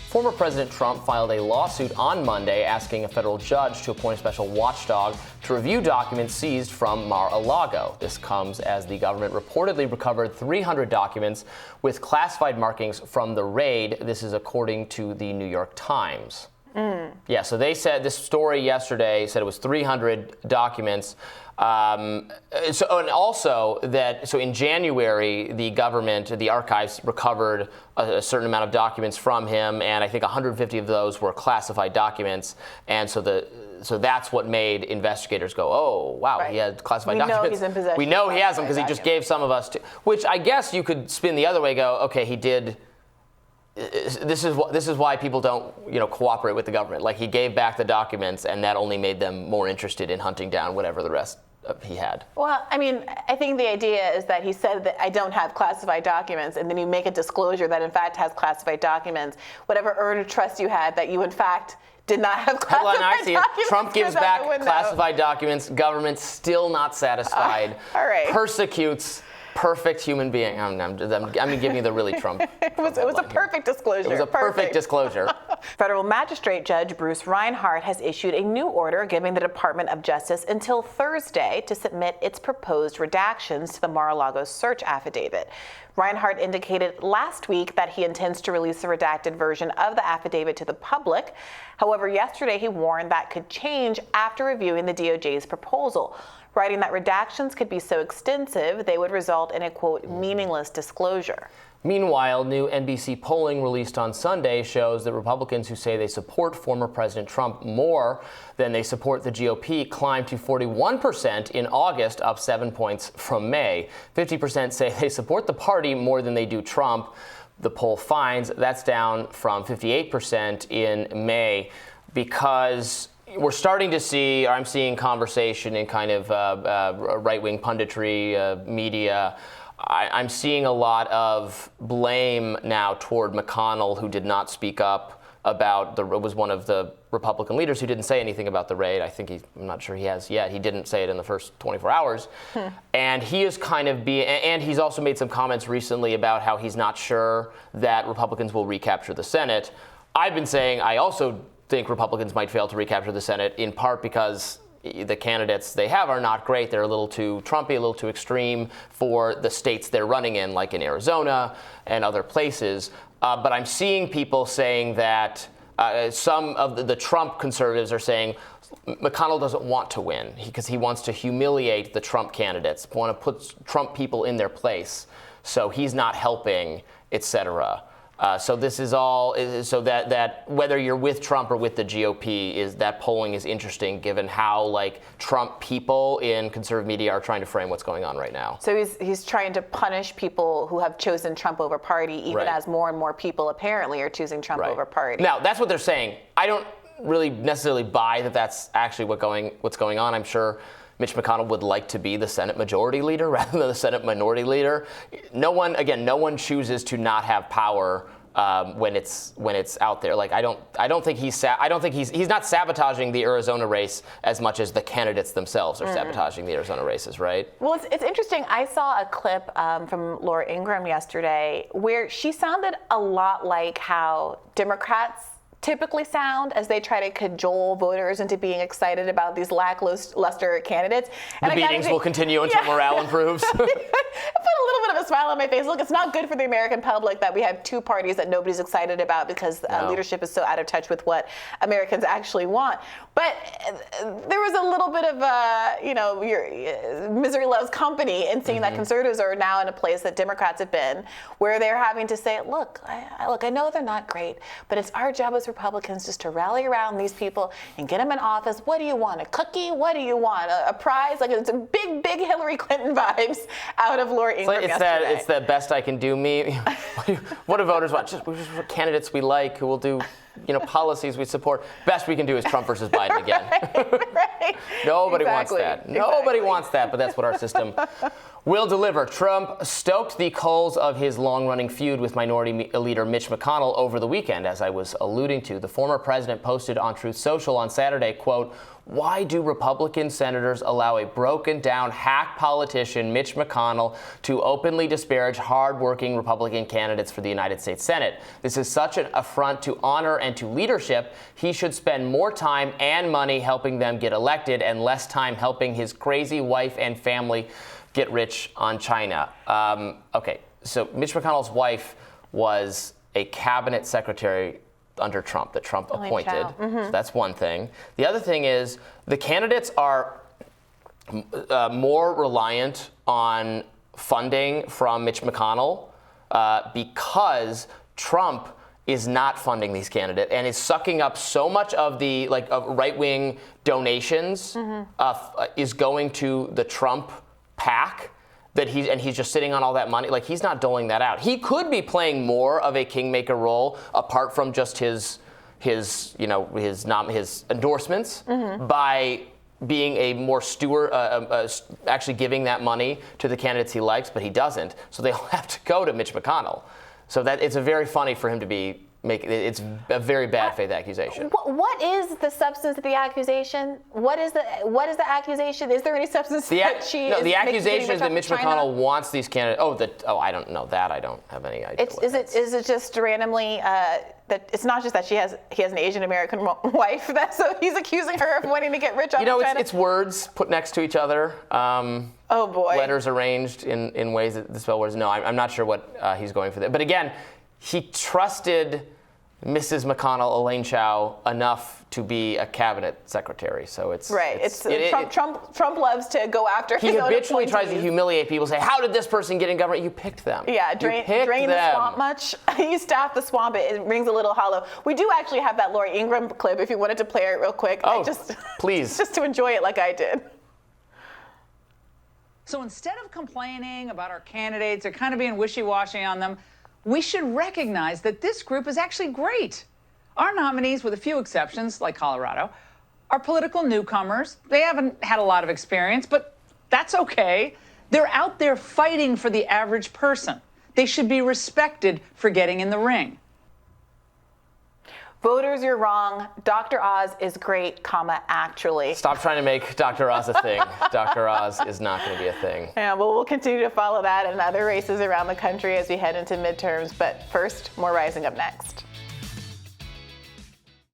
Former President Trump filed a lawsuit on Monday asking a federal judge to appoint a special watchdog to review documents seized from Mar-a-Lago. This comes as the government reportedly recovered 300 documents with classified markings from the raid. This is according to the New York Times. Yeah, so they said this story yesterday said it was 300 documents. And also that, so in January, the government, the archives recovered a certain amount of documents from him, and I think 150 of those were classified documents. And so that's what made investigators go, oh, wow, He had classified documents. We know he's in possession. We know he has them because he just gave some of us to, which I guess you could spin the other way, go, okay, he did. This is why people don't, cooperate with the government. Like, he gave back the documents, and that only made them more interested in hunting down whatever the rest he had. Well, I mean, I think the idea is that he said that I don't have classified documents, and then you make a disclosure that in fact has classified documents. Whatever earned trust you had that you in fact did not have classified documents. Trump gives back classified documents. Government still not satisfied. All right. Persecutes perfect human being. I'm giving you the really Trump. It was a perfect disclosure. It was a perfect disclosure. Federal Magistrate Judge Bruce Reinhart has issued a new order giving the Department of Justice until Thursday to submit its proposed redactions to the Mar-a-Lago search affidavit. Reinhart indicated last week that he intends to release the redacted version of the affidavit to the public. However, yesterday he warned that could change after reviewing the DOJ's proposal, writing that redactions could be so extensive they would result in a, quote, meaningless disclosure. Meanwhile, new NBC polling released on Sunday shows that Republicans who say they support former President Trump more than they support the GOP climbed to 41% in August, up 7 points from May. 50% say they support the party more than they do Trump. The poll finds that's down from 58% in May because we're starting to see, or I'm seeing conversation in kind of right-wing punditry, media. I'm seeing a lot of blame now toward McConnell, who did not speak up about was one of the Republican leaders who didn't say anything about the raid. I'm not sure he has yet. He didn't say it in the first 24 hours. And he is and he's also made some comments recently about how he's not sure that Republicans will recapture the Senate. I've been saying I also think Republicans might fail to recapture the Senate, in part because the candidates they have are not great. They're a little too Trumpy, a little too extreme for the states they're running in, like in Arizona and other places. But I'm seeing people saying that some of the Trump conservatives are saying McConnell doesn't want to win because he wants to humiliate the Trump candidates, want to put Trump people in their place. So he's not helping, etc. So this is all, so that whether you're with Trump or with the GOP, that polling is interesting given how Trump people in conservative media are trying to frame what's going on right now. So he's trying to punish people who have chosen Trump over party, even as more and more people apparently are choosing Trump over party. Now, that's what they're saying. I don't really necessarily buy that that's actually what's going on. I'm sure Mitch McConnell would like to be the Senate Majority Leader rather than the Senate Minority Leader. No one chooses to not have power when it's out there. I don't think he's not sabotaging the Arizona race as much as the candidates themselves are sabotaging the Arizona races, right? Well, it's interesting. I saw a clip from Laura Ingraham yesterday where she sounded a lot like how Democrats typically sound as they try to cajole voters into being excited about these lackluster candidates. And the beatings will continue until morale improves. I put a little bit of a smile on my face. Look, it's not good for the American public that we have two parties that nobody's excited about because leadership is so out of touch with what Americans actually want. But there was a little bit of, your misery loves company in seeing that conservatives are now in a place that Democrats have been, where they're having to say, look, I know they're not great, but it's our job as Republicans just to rally around these people and get them in office. What do you want? A cookie? What do you want? A prize? It's a big Hillary Clinton vibes out of Laura Ingraham yesterday. It's the best I can do me. What do voters want? Just candidates we like who will do policies we support. Best we can do is Trump versus Biden again. Right. Nobody wants that. Nobody wants that, but that's what our system Will deliver. Trump stoked the coals of his long-running feud with Minority Leader Mitch McConnell over the weekend, as I was alluding to. The former president posted on Truth Social on Saturday, quote, "Why do Republican senators allow a broken-down hack politician, Mitch McConnell, to openly disparage hard-working Republican candidates for the United States Senate? This is such an affront to honor and to leadership. He should spend more time and money helping them get elected and less time helping his crazy wife and family get rich on China." Okay, so Mitch McConnell's wife was a cabinet secretary under Trump that Trump appointed. So that's one thing. The other thing is the candidates are more reliant on funding from Mitch McConnell because Trump is not funding these candidates and is sucking up so much of the of right-wing donations is going to the Trump PAC that he's just sitting on all that money. Like, he's not doling that out. He could be playing more of a kingmaker role apart from just his endorsements by being a more steward, actually giving that money to the candidates he likes, but he doesn't. So they'll have to go to Mitch McConnell. So that it's a very funny for him to be it's a very bad faith accusation. What is the substance of the accusation? What is the accusation? Is there any substance that she is? The accusation is that Mitch McConnell wants these candidates. I don't know that. I don't have any idea. Is it just randomly that it's not just that he has an Asian American wife, so he's accusing her of wanting to get rich off of China? It's words put next to each other. Oh boy. Letters arranged in ways that spell words. No, I'm not sure what he's going for there. But again, he trusted Mrs. McConnell, Elaine Chao, enough to be a cabinet secretary. So it's right. Trump loves to go after his own appointees. He habitually tries to humiliate people. Say, "How did this person get in government? You picked them." Yeah, drain the swamp much. You staff the swamp. It rings a little hollow. We do actually have that Lori Ingram clip. If you wanted to play it real quick. Oh, please. Just to enjoy it like I did. So instead of complaining about our candidates or kind of being wishy-washy on them, we should recognize that this group is actually great. Our nominees, with a few exceptions, like Colorado, are political newcomers. They haven't had a lot of experience, but that's okay. They're out there fighting for the average person. They should be respected for getting in the ring. Voters, you're wrong. Dr. Oz is great, actually. Stop trying to make Dr. Oz a thing. Dr. Oz is not going to be a thing. Yeah, well, we'll continue to follow that and other races around the country as we head into midterms. But first, more Rising up next.